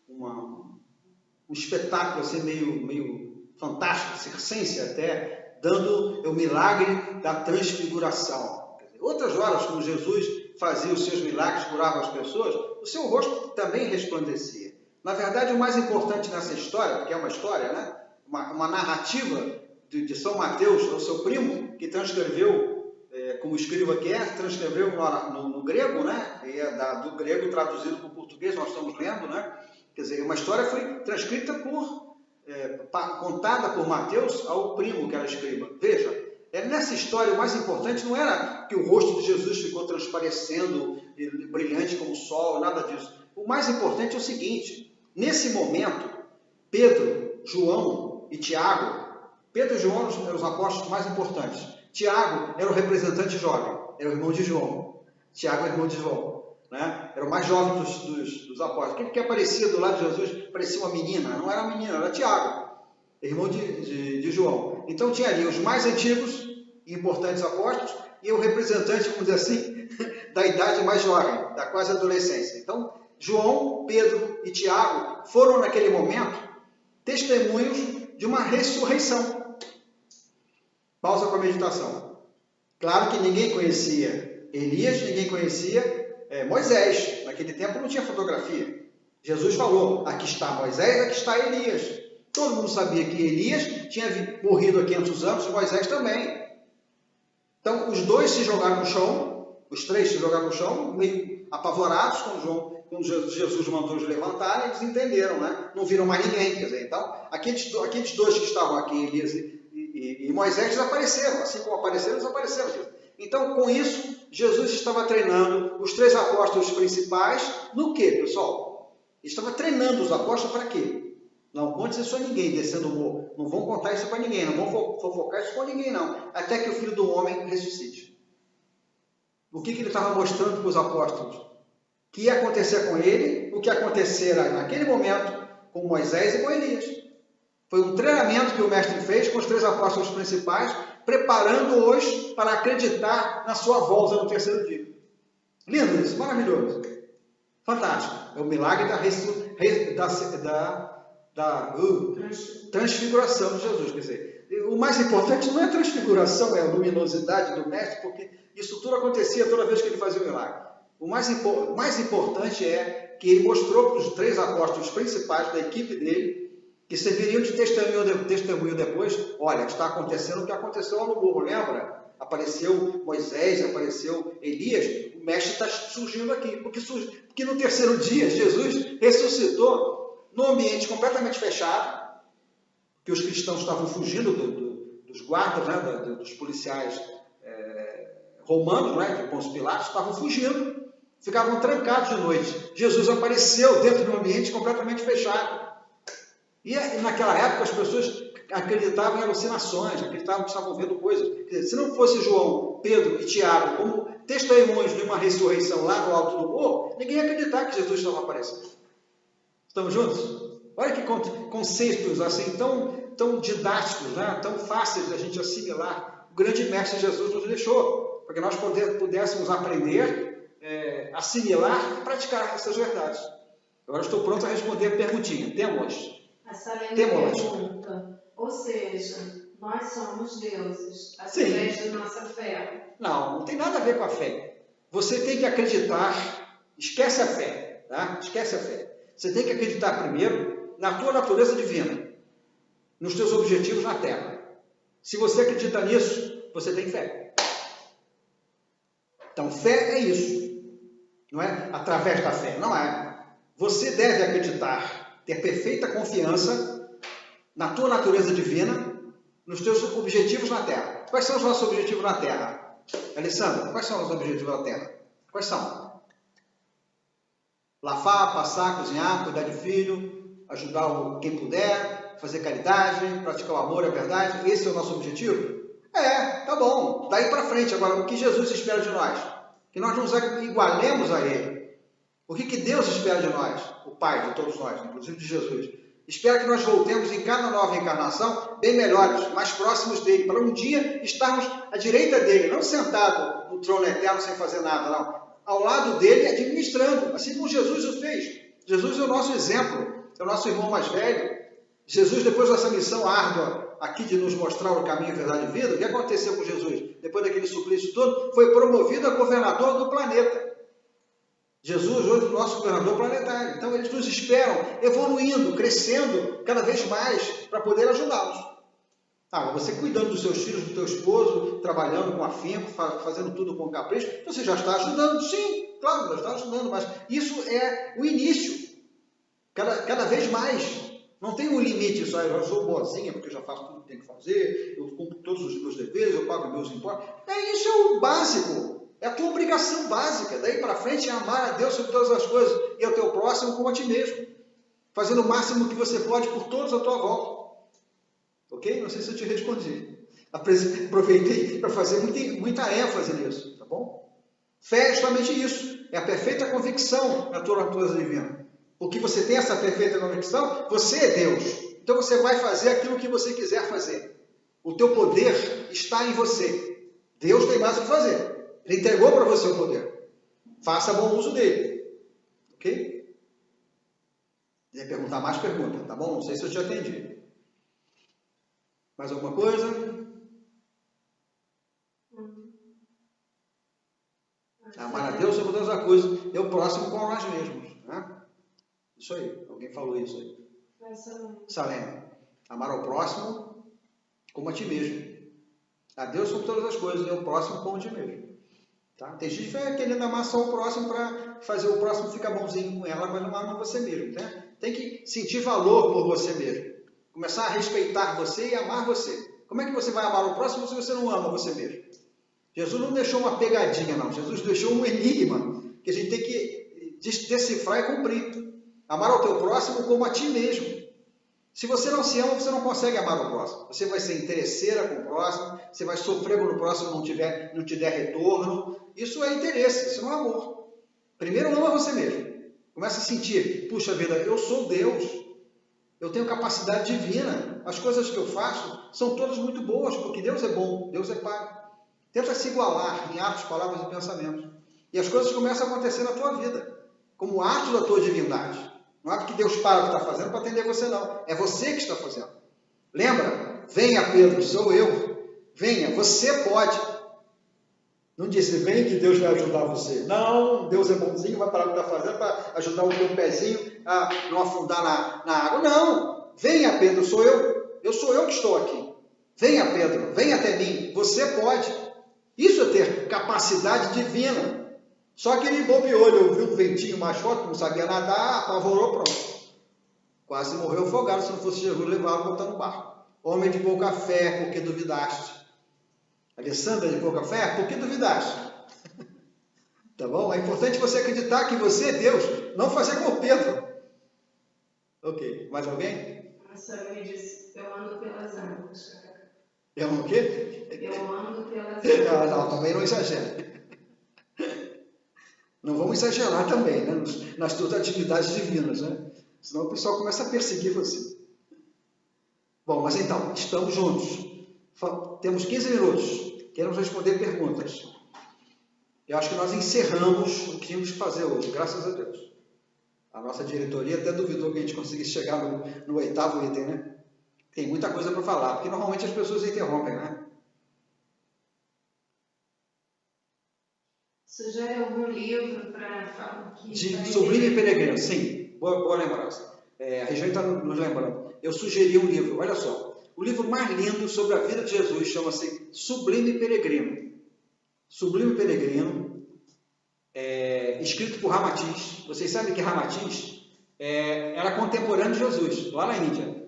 um espetáculo assim, meio fantástico, circense até, dando o milagre da transfiguração. Outras horas, quando Jesus fazia os seus milagres, curava as pessoas, o seu rosto também resplandecia. Na verdade, o mais importante nessa história, porque é uma história, né? Uma narrativa de São Mateus, o seu primo, que transcreveu, como escriba que é, transcreveu no grego, né? E é do grego traduzido para o português, nós estamos lendo, né? Quer dizer, uma história foi transcrita contada por Mateus ao primo, que era escriba. Veja, nessa história o mais importante não era que o rosto de Jesus ficou transparecendo, brilhante como o sol, nada disso. O mais importante é o seguinte: nesse momento, Pedro, João e Tiago, Pedro e João eram os apóstolos mais importantes. Tiago era o representante jovem, era o irmão de João. Tiago é o irmão de João, né? Era o mais jovem dos apóstolos. Aquele que aparecia do lado de Jesus parecia uma menina, não era uma menina, era Tiago, irmão de João. Então tinha ali os mais antigos e importantes apóstolos e o representante, vamos dizer assim, da idade mais jovem, da quase adolescência. Então, João, Pedro e Tiago foram naquele momento testemunhos de uma ressurreição. Pausa para a meditação. Claro que ninguém conhecia Elias, ninguém conhecia Moisés. Naquele tempo não tinha fotografia. Jesus falou: aqui está Moisés, aqui está Elias. Todo mundo sabia que Elias tinha morrido há 500 anos, Moisés também. Então, os dois se jogaram no chão, os 3 se jogaram no chão, meio apavorados, quando Jesus mandou os levantarem, eles entenderam, né? Não viram mais ninguém. Quer dizer, então, aqueles 2 que estavam aqui, Elias e Moisés, desapareceram. Assim como apareceram, desapareceram. Então, com isso, Jesus estava treinando os 3 apóstolos principais no quê, pessoal? Ele estava treinando os apóstolos para quê? Não conte isso a ninguém, descendo o morro. Não vão contar isso para ninguém, não vão fofocar isso com ninguém, não. Até que o Filho do Homem ressuscite. O que ele estava mostrando para os apóstolos? O que ia acontecer com ele, o que acontecera naquele momento com Moisés e com Elias. Foi um treinamento que o mestre fez com os 3 apóstolos principais, preparando-os para acreditar na sua volta no terceiro dia. Lindo isso, maravilhoso. Fantástico. É o milagre da transfiguração de Jesus. Quer dizer, o mais importante não é a transfiguração, é a luminosidade do mestre, porque isso tudo acontecia toda vez que ele fazia o milagre. O mais importante é que ele mostrou para os 3 apóstolos principais da equipe dele, que serviriam de testemunho depois: olha, está acontecendo o que aconteceu lá no morro, lembra? Apareceu Moisés, apareceu Elias, o mestre está surgindo aqui, porque no terceiro dia Jesus ressuscitou num ambiente completamente fechado, que os cristãos estavam fugindo dos guardas, né, dos policiais romanos, né, de Pôncio Pilatos, estavam fugindo, ficavam trancados de noite. Jesus apareceu dentro de um ambiente completamente fechado. E naquela época as pessoas acreditavam em alucinações, acreditavam que estavam vendo coisas. Quer dizer, se não fosse João, Pedro e Tiago como testemunhos de uma ressurreição lá no alto do morro, ninguém ia acreditar que Jesus estava aparecendo. Estamos juntos? Olha que conceitos assim tão didáticos, né? Tão fáceis da gente assimilar. O grande mestre Jesus nos deixou, para que nós pudéssemos aprender, assimilar e praticar essas verdades. Agora estou pronto a responder a perguntinha. Temos? A Salene pergunta, ou seja, nós somos deuses, através da nossa fé. Não tem nada a ver com a fé. Você tem que acreditar, esquece a fé, tá? Esquece a fé. Você tem que acreditar primeiro na tua natureza divina, nos teus objetivos na Terra. Se você acredita nisso, você tem fé. Então, fé é isso. Não é através da fé, não é. Você deve acreditar, ter perfeita confiança na tua natureza divina, nos teus objetivos na Terra. Quais são os nossos objetivos na Terra? Alessandra, quais são os objetivos da Terra? Quais são? Lavar, passar, cozinhar, cuidar de filho, ajudar quem puder, fazer caridade, praticar o amor e a verdade. Esse é o nosso objetivo? Tá bom. Daí para frente. Agora, o que Jesus espera de nós? Que nós nos igualemos a Ele. O que Deus espera de nós? O Pai de todos nós, inclusive de Jesus. Espera que nós voltemos em cada nova encarnação bem melhores, mais próximos dele, para um dia estarmos à direita dele, não sentado no trono eterno sem fazer nada, não. Ao lado dele, administrando, assim como Jesus o fez. Jesus é o nosso exemplo, é o nosso irmão mais velho. Jesus, depois dessa missão árdua aqui de nos mostrar o caminho, a verdade e a vida, o que aconteceu com Jesus? Depois daquele suplício todo, foi promovido a governador do planeta. Jesus hoje é o nosso governador planetário. Então, eles nos esperam evoluindo, crescendo cada vez mais para poder ajudá-los. Você cuidando dos seus filhos, do teu esposo, trabalhando com afinco, fazendo tudo com capricho, você já está ajudando. Sim, claro, já está ajudando, mas isso é o início. Cada vez mais. Não tem um limite só, eu sou boazinha, porque eu já faço tudo que tem que fazer, eu cumpro todos os meus deveres, eu pago meus impostos. Isso é o básico. É a tua obrigação básica. Daí para frente é amar a Deus sobre todas as coisas e ao teu próximo como a ti mesmo. Fazendo o máximo que você pode por todos à tua volta. Ok? Não sei se eu te respondi. Aproveitei para fazer muita ênfase nisso. Tá bom? Fé é justamente isso. É a perfeita convicção na tua natureza divina. Porque você tem essa perfeita convicção, você é Deus. Então você vai fazer aquilo que você quiser fazer. O teu poder está em você. Deus tem mais o que fazer. Ele entregou para você o poder. Faça bom uso dele. Ok? Se quiser perguntar mais, pergunta. Tá bom? Não sei se eu te atendi. Mais alguma coisa? Amar a Deus sobre todas as coisas. E o próximo com nós mesmos. Né? Isso aí. Alguém falou isso aí. Salene. Amar ao próximo como a ti mesmo. A Deus sobre todas as coisas. E o próximo como a ti mesmo. Tá? Tem gente que vai querendo amar só o próximo para fazer o próximo ficar bonzinho com ela, mas não ama você mesmo. Né? Tem que sentir valor por você mesmo. Começar a respeitar você e amar você. Como é que você vai amar o próximo se você não ama você mesmo? Jesus não deixou uma pegadinha, não. Jesus deixou um enigma que a gente tem que decifrar e cumprir. Amar ao teu próximo como a ti mesmo. Se você não se ama, você não consegue amar o próximo. Você vai ser interesseira com o próximo, você vai sofrer quando o próximo não te der retorno. Isso é interesse, isso não é amor. Primeiro ama você mesmo. Começa a sentir, puxa vida, eu sou Deus. Eu tenho capacidade divina. As coisas que eu faço são todas muito boas, porque Deus é bom, Deus é Pai. Tenta se igualar em atos, palavras e pensamentos. E as coisas começam a acontecer na tua vida, como atos da tua divindade. Não é porque Deus para o que está fazendo para atender você, não. É você que está fazendo. Lembra? Venha, Pedro, sou eu. Venha, você pode. Não disse, vem que Deus vai ajudar você. Não, Deus é bonzinho, vai parar o que está fazendo para ajudar o teu pezinho a não afundar na água. Não, venha, Pedro, sou eu. Eu sou eu que estou aqui. Venha, Pedro, venha até mim. Você pode. Isso é ter capacidade divina. Só que ele bobeou, ele ouviu um ventinho mais forte, não sabia nadar, apavorou, pronto. Quase morreu afogado, se não fosse Jesus levar e botar no barco. Homem de pouca fé, porque duvidaste. Alessandra de pouca fé, por que duvidaste? Tá bom? É importante você acreditar que você é Deus, não fazer como Pedro. Ok. Mais alguém? A senhora me disse, eu ando pelas águas. Eu ando o quê? Eu ando pelas águas. Não, também não exagera. Não vamos exagerar também, né? Nas tuas atividades divinas, né? Senão o pessoal começa a perseguir você. Bom, mas então, estamos juntos. Temos 15 minutos. Queremos responder perguntas. Eu acho que nós encerramos o que tínhamos que fazer hoje, graças a Deus. A nossa diretoria até duvidou que a gente conseguisse chegar no 8º item, né? Tem muita coisa para falar, porque normalmente as pessoas interrompem, né? Sugere algum livro para falar que... De Sublime Peregrino, sim. Boa lembrança. A Regiane está nos lembrando. Eu sugeri um livro, olha só. O livro mais lindo sobre a vida de Jesus chama-se Sublime Peregrino. Sublime Peregrino, escrito por Ramatiz. Vocês sabem que Ramatiz era contemporâneo de Jesus, lá na Índia.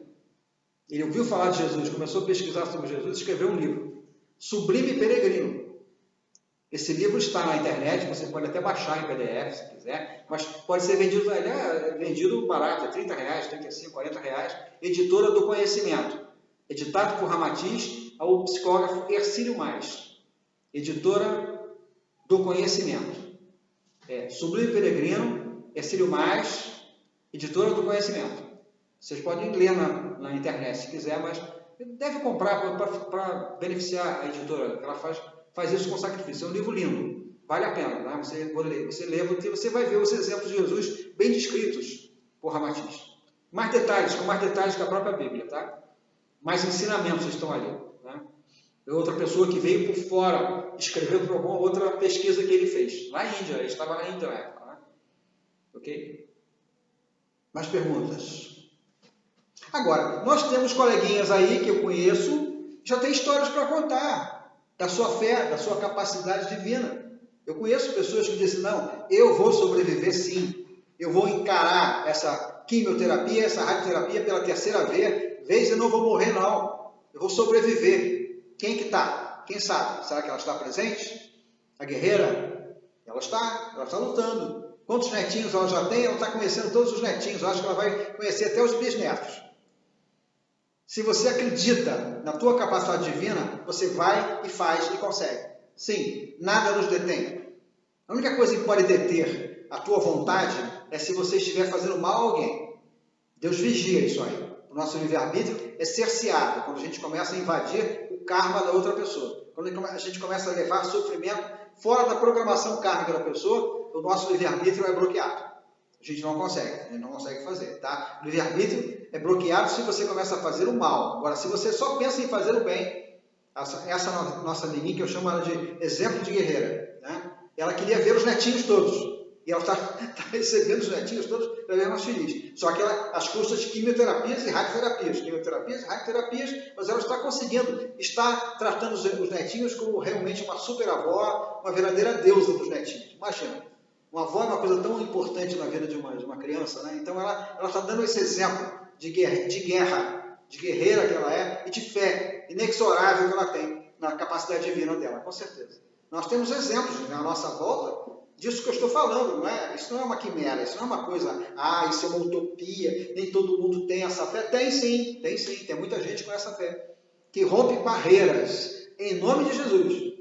Ele ouviu falar de Jesus, começou a pesquisar sobre Jesus e escreveu um livro. Sublime Peregrino. Esse livro está na internet, você pode até baixar em PDF se quiser, mas pode ser vendido, ele é vendido barato, é R$30, R$35, R$40, Editora do Conhecimento, editado por Ramatiz, ao psicógrafo Hercílio Mais, Editora do Conhecimento. Sublime Peregrino, Hercílio Mais, Editora do Conhecimento. Vocês podem ler na internet se quiser, mas deve comprar para beneficiar a editora, ela faz isso com sacrifício. É um livro lindo, vale a pena, né? Você lê, você vai ver os exemplos de Jesus bem descritos por Ramatiz. Mais detalhes, com mais detalhes que a própria Bíblia, tá? Mais ensinamentos estão ali, né? Outra pessoa que veio por fora, escreveu por alguma outra pesquisa que ele fez. Na Índia, ele estava na Índia na época, né? Ok? Mais perguntas? Agora, nós temos coleguinhas aí que eu conheço, já tem histórias para contar. Da sua fé, da sua capacidade divina. Eu conheço pessoas que dizem, não, eu vou sobreviver sim, eu vou encarar essa quimioterapia, essa radioterapia pela 3ª vez e não vou morrer não, eu vou sobreviver. Quem que está? Quem sabe? Será que ela está presente? A guerreira? Ela está lutando. Quantos netinhos ela já tem? Ela está conhecendo todos os netinhos, eu acho que ela vai conhecer até os bisnetos. Se você acredita na tua capacidade divina, você vai e faz e consegue. Sim, nada nos detém. A única coisa que pode deter a tua vontade é se você estiver fazendo mal a alguém. Deus vigia isso aí. O nosso livre-arbítrio é cerceado quando a gente começa a invadir o karma da outra pessoa. Quando a gente começa a levar sofrimento fora da programação kármica da pessoa, o nosso livre-arbítrio é bloqueado. A gente não consegue fazer, tá? O livre-arbítrio é bloqueado se você começa a fazer o mal. Agora, se você só pensa em fazer o bem, essa nossa Lili, que eu chamo ela de exemplo de guerreira, né? Ela queria ver os netinhos todos. E ela está recebendo os netinhos todos para ver mais feliz. Só que ela, às custas de quimioterapias e radioterapias. Mas ela está conseguindo, está tratando os netinhos como realmente uma super avó, uma verdadeira deusa dos netinhos. Imagina. Uma avó é uma coisa tão importante na vida de uma criança, né? Então ela está dando esse exemplo de guerreira que ela é e de fé inexorável que ela tem na capacidade divina dela, com certeza. Nós temos exemplos na nossa volta disso que eu estou falando, não é? Isso não é uma quimera, isso não é uma coisa, isso é uma utopia, nem todo mundo tem essa fé. Tem sim, tem muita gente com essa fé, que rompe barreiras em nome de Jesus.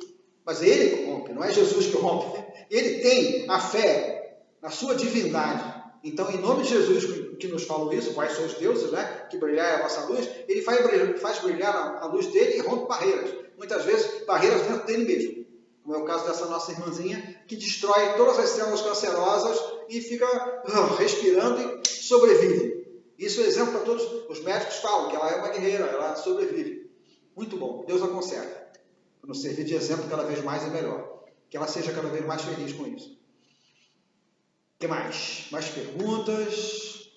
Mas ele rompe, não é Jesus que rompe. Ele tem a fé na sua divindade. Então, em nome de Jesus que nos falou isso, quais são os deuses, né? Que brilhar é a vossa luz, ele faz brilhar a luz dele e rompe barreiras. Muitas vezes, barreiras dentro dele mesmo. Como é o caso dessa nossa irmãzinha, que destrói todas as células cancerosas e fica respirando e sobrevive. Isso é exemplo para todos. Os médicos falam que ela é uma guerreira, ela sobrevive. Muito bom, Deus a conserve. Para nos servir de exemplo cada vez mais e melhor. Que ela seja cada vez mais feliz com isso. O que mais? Mais perguntas?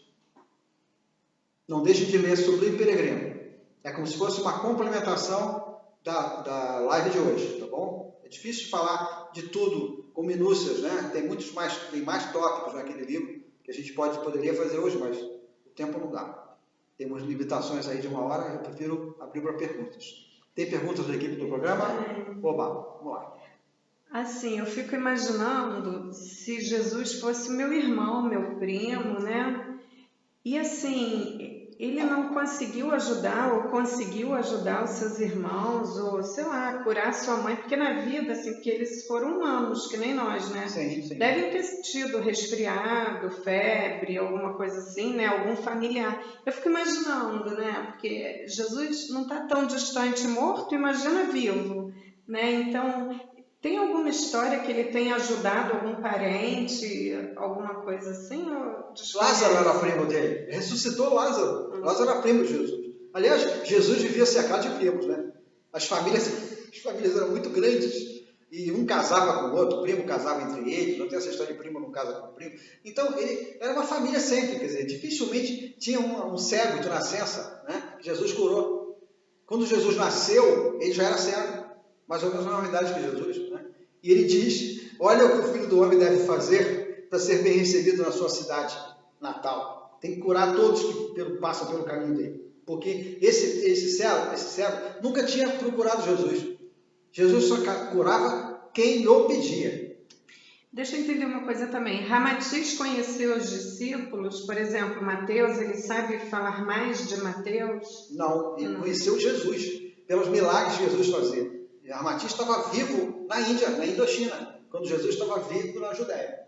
Não deixe de ler Sublime Peregrino. É como se fosse uma complementação da live de hoje, tá bom? É difícil de falar de tudo com minúcias, né? Tem mais tópicos naquele livro que a gente poderia fazer hoje, mas o tempo não dá. Temos limitações aí de 1 hora, eu prefiro abrir para perguntas. Tem perguntas da equipe do programa? Oba, vamos lá. Assim, eu fico imaginando se Jesus fosse meu irmão, meu primo, né? E assim, ele não conseguiu ajudar, ou conseguiu ajudar os seus irmãos, ou sei lá, curar sua mãe, porque na vida, assim, porque eles foram humanos, que nem nós, né? Sim, sim. Devem ter tido resfriado, febre, alguma coisa assim, né? Algum familiar. Eu fico imaginando, né? Porque Jesus não está tão distante morto, imagina vivo, né? Então, tem alguma história que ele tenha ajudado algum parente, alguma coisa assim? Ou Lázaro era primo dele. Ressuscitou Lázaro. Lázaro era primo de Jesus. Aliás, Jesus vivia cercado de primos, né? As famílias eram muito grandes. E um casava com o outro, o primo casava entre eles. Não tem essa história de primo não casa com primo. Então, ele era uma família sempre. Quer dizer, dificilmente tinha um cego de nascença, né? Jesus curou. Quando Jesus nasceu, ele já era cego. Mais ou menos a mesma idade que Jesus, né? E ele diz, olha o que o Filho do Homem deve fazer para ser bem recebido na sua cidade natal. Tem que curar todos que passam pelo caminho dele. Porque esse cego nunca tinha procurado Jesus. Jesus só curava quem o pedia. Deixa eu entender uma coisa também. Ramatiz conheceu os discípulos, por exemplo, Mateus, ele sabe falar mais de Mateus? Não, ele conheceu Jesus, pelos milagres que Jesus fazia. Ramatiz estava vivo na Índia, na Indochina, quando Jesus estava vivo na Judéia.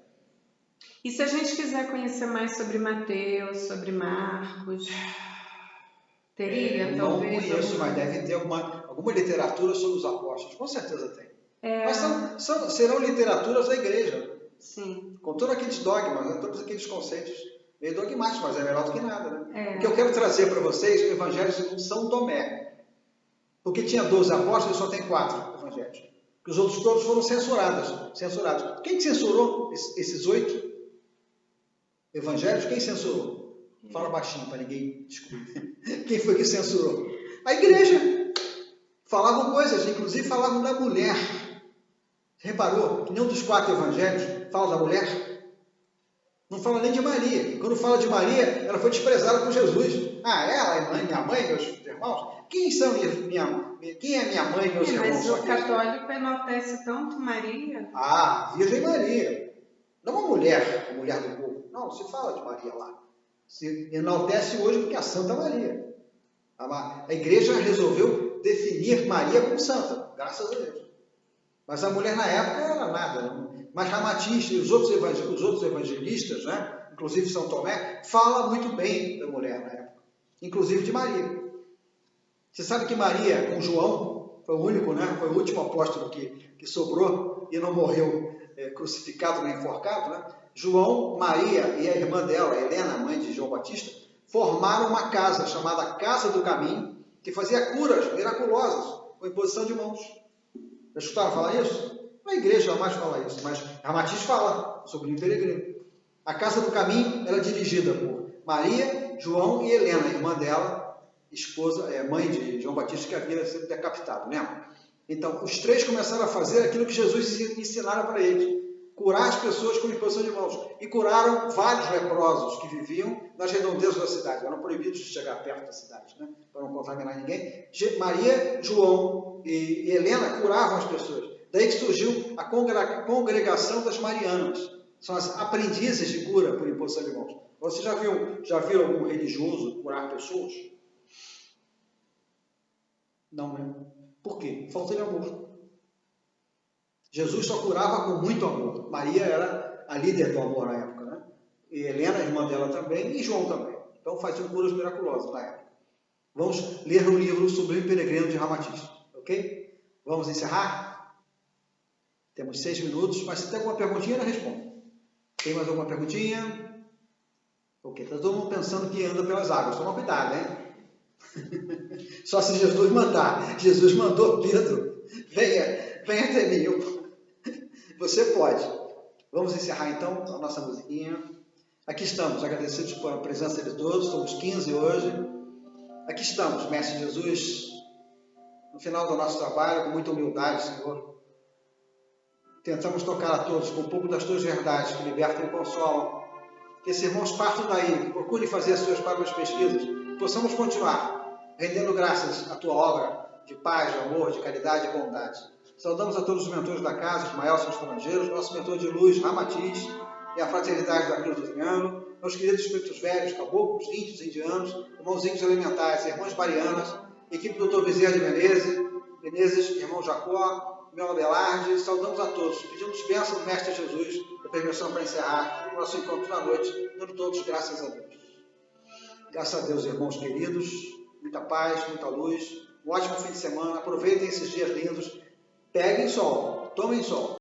E se a gente quiser conhecer mais sobre Mateus, sobre Marcos, teria talvez? Não conheço, mas deve ter alguma literatura sobre os apóstolos, com certeza tem. Mas serão literaturas da igreja. Sim. Com todos aqueles dogmas, né? Todos aqueles conceitos meio dogmáticos, mas é melhor do que nada. Né? O que eu quero trazer para vocês é o Evangelho segundo São Tomé. Porque tinha 12 apóstolos e só tem 4 evangelhos. Porque os outros todos foram censurados. Quem censurou esses 8 evangelhos? Quem censurou? Fala baixinho para ninguém descobrir. Quem foi que censurou? A igreja. Falavam coisas, inclusive falavam da mulher. Reparou que nenhum dos 4 evangelhos fala da mulher? Não fala nem de Maria. E quando fala de Maria, ela foi desprezada por Jesus. Ela é minha mãe, meus irmãos? Quem é minha mãe e meus irmãos? Mas o católico enaltece tanto Maria. Virgem Maria. Não a mulher do povo. Não, se fala de Maria lá. Se enaltece hoje porque é a Santa Maria. A igreja resolveu definir Maria como santa, graças a Deus. Mas a mulher na época era nada. Não. Mas Ramatiz e os outros evangelistas, né, inclusive São Tomé, fala muito bem da mulher na época. Inclusive de Maria. Você sabe que Maria, com João, foi o único, né, foi o último apóstolo que sobrou e não morreu crucificado nem enforcado, né? João, Maria e a irmã dela, Helena, mãe de João Batista, formaram uma casa chamada Casa do Caminho, que fazia curas miraculosas com imposição de mãos. Já escutaram falar isso? A igreja jamais fala isso, mas Ramatiz fala sobre o peregrino. A Casa do Caminho era dirigida por Maria, João e Helena, irmã dela, mãe de João Batista, que havia sido decapitado, né? Então, os 3 começaram a fazer aquilo que Jesus ensinara para eles, curar as pessoas com imposição de mãos. E curaram vários leprosos que viviam nas redondezas da cidade. Eram proibidos de chegar perto da cidade, né? Para não contaminar ninguém. Maria, João e Helena curavam as pessoas. Daí que surgiu a congregação das Marianas. São as aprendizes de cura por imposição de mãos. Você já viu algum religioso curar pessoas? Não, né? Por quê? Falta de amor. Jesus só curava com muito amor. Maria era a líder do amor na época, né? E Helena, a irmã dela também, e João também. Então faziam curas miraculosas na época. Vamos ler um livro sobre o peregrino de Ramatiz, ok? Vamos encerrar? Temos 6 minutos, mas se tem alguma perguntinha, eu respondo. Tem mais alguma perguntinha? Ok, está todo mundo pensando que anda pelas águas. Toma cuidado, hein? Só se Jesus mandar. Jesus mandou Pedro. Venha até mim. Você pode. Vamos encerrar então a nossa musiquinha. Aqui estamos, agradecidos pela presença de todos. Somos 15 hoje. Aqui estamos, Mestre Jesus, no final do nosso trabalho, com muita humildade, Senhor. Tentamos tocar a todos com um pouco das tuas verdades que libertam e consolam. Que esses irmãos partam daí, que procurem fazer as suas próprias pesquisas, possamos continuar rendendo graças à tua obra de paz, de amor, de caridade e bondade. Saudamos a todos os mentores da casa, os maiores estrangeiros, nosso mentor de luz, Ramatiz, e a fraternidade da Cruz do Triângulo, meus queridos espíritos velhos, caboclos, índios, indianos, irmãos índios elementares, irmãs marianas, equipe do Dr. Bezerra de Menezes, irmão Jacó, meu Abelarde, saudamos a todos, pedimos bênção do Mestre Jesus, a permissão para encerrar o nosso encontro da noite, dando todos graças a Deus. Graças a Deus, irmãos queridos, muita paz, muita luz, um ótimo fim de semana, aproveitem esses dias lindos, peguem sol, tomem sol.